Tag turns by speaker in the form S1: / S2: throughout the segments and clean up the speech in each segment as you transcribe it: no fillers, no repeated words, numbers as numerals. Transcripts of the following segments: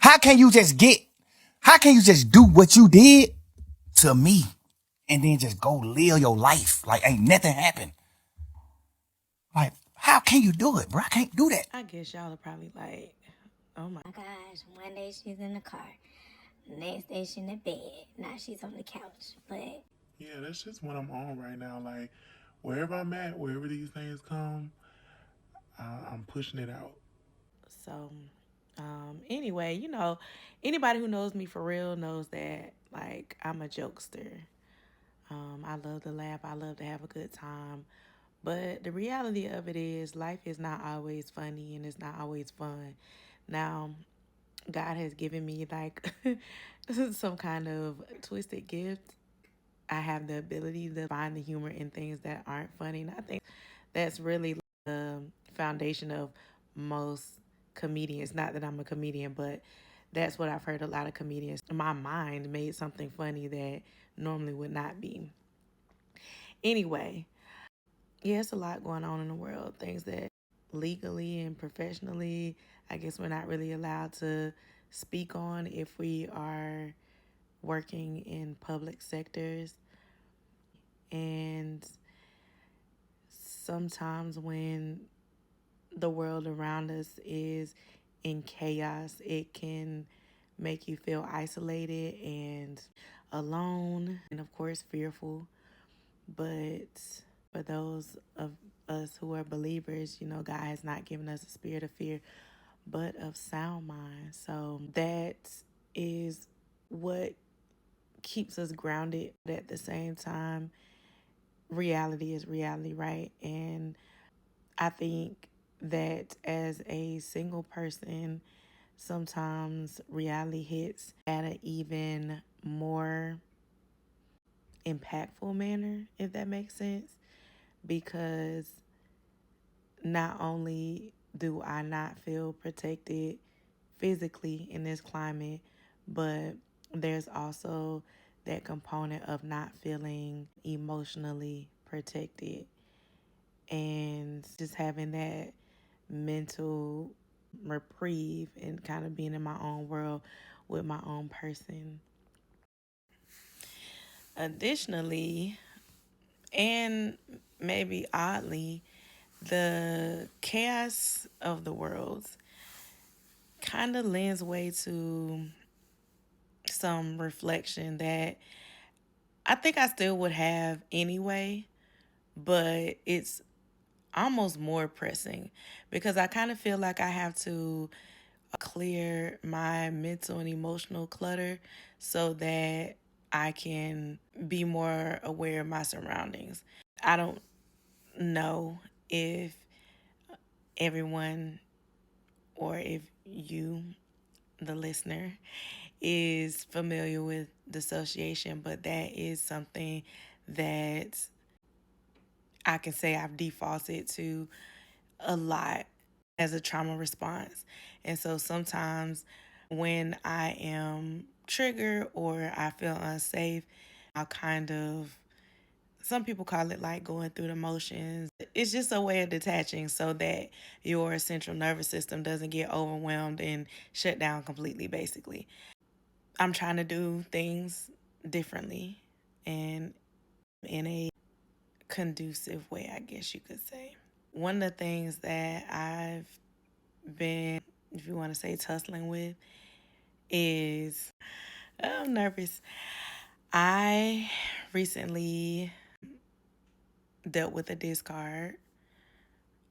S1: How can you just do what you did to me and then just go live your life like ain't nothing happened? Like, how can you do it, bro? I can't do that.
S2: I guess y'all are probably like, oh my
S3: gosh, one day she's in the car, next day she's in the bed, now she's on the couch. But
S4: yeah, that's just what I'm on right now. Like, wherever I'm at, wherever these things come, I'm pushing it out.
S2: so. Anyway, anybody who knows me for real knows that like I'm a jokester. I love to laugh. I love to have a good time. But the reality of it is, life is not always funny and it's not always fun. Now, God has given me like some kind of twisted gift. I have the ability to find the humor in things that aren't funny. And I think that's really the foundation of most comedians. Not that I'm a comedian, but that's what I've heard a lot of comedians. My mind made something funny that normally would not be. Anyway, yeah, it's a lot going on in the world. Things that legally and professionally, I guess we're not really allowed to speak on if we are working in public sectors. And sometimes when the world around us is in chaos, it can make you feel isolated and alone, and of course, fearful. But for those of us who are believers, God has not given us a spirit of fear, but of sound mind. So that is what keeps us grounded. At the same time, reality is reality, right? And I think that as a single person, sometimes reality hits at an even more impactful manner, if that makes sense. Because not only do I not feel protected physically in this climate, but there's also that component of not feeling emotionally protected and just having that mental reprieve and kind of being in my own world with my own person. Additionally, and maybe oddly, the chaos of the world kind of lends way to some reflection that I think I still would have anyway, but it's almost more pressing because I kind of feel like I have to clear my mental and emotional clutter so that I can be more aware of my surroundings. I don't know if everyone or if you, the listener, is familiar with dissociation, but that is something that I can say I've defaulted to a lot as a trauma response. And so sometimes when I am triggered or I feel unsafe, I'll kind of, some people call it like going through the motions. It's just a way of detaching so that your central nervous system doesn't get overwhelmed and shut down completely, basically. I'm trying to do things differently and in a conducive way, I guess you could say. One of the things that I've been, if you want to say, tussling with is I'm nervous. I recently dealt with a discard,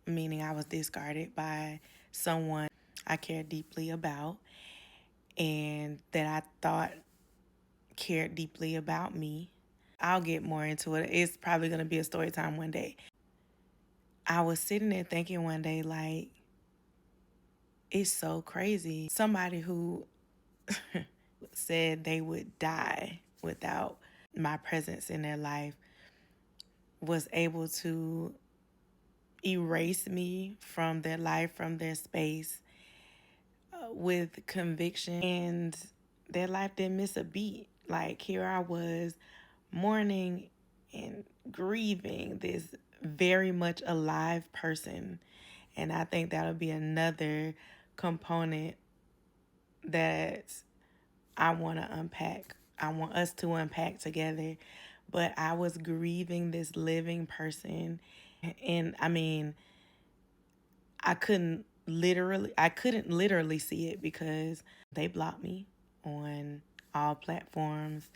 S2: meaning I was discarded by someone I cared deeply about and that I thought cared deeply about me. I'll get more into it. It's probably going to be a story time one day. I was sitting there thinking one day, like, it's so crazy. Somebody who said they would die without my presence in their life was able to erase me from their life, from their space, with conviction, and their life didn't miss a beat. Like, here I was mourning and grieving this very much alive person. And I think that'll be another component that I want to unpack. I want us to unpack together. But I was grieving this living person. And I mean, I couldn't literally see it because they blocked me on all platforms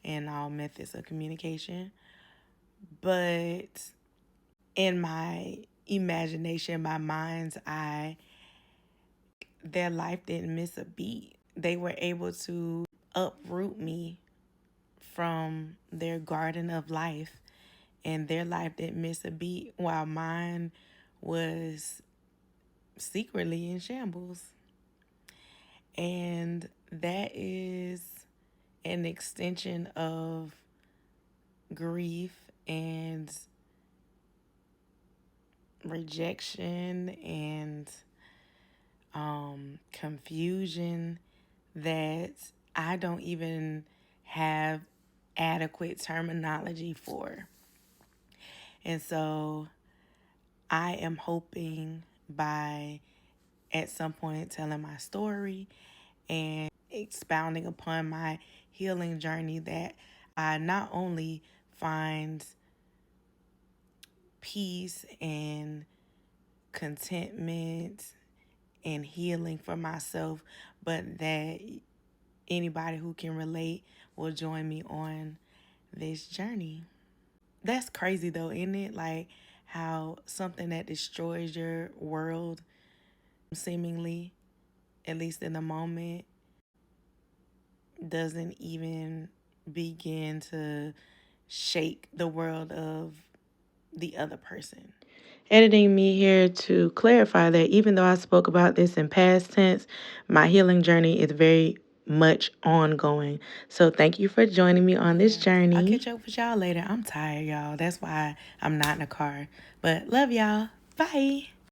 S2: and all methods of communication. But in my imagination, my mind's eye, their life didn't miss a beat. They were able to uproot me from their garden of life, and their life didn't miss a beat while mine was secretly in shambles. And that is an extension of grief and rejection and confusion that I don't even have adequate terminology for. And so I am hoping by at some point telling my story and expounding upon my healing journey that I not only find peace and contentment and healing for myself, but that anybody who can relate will join me on this journey. That's crazy though, isn't it? Like how something that destroys your world, seemingly, at least in the moment, doesn't even begin to shake the world of the other person. Editing me here to clarify that even though I spoke about this in past tense, my healing journey is very much ongoing. So thank you for joining me on this journey. I'll catch up with y'all later. I'm tired, y'all. That's why I'm not in a car. But love y'all. Bye.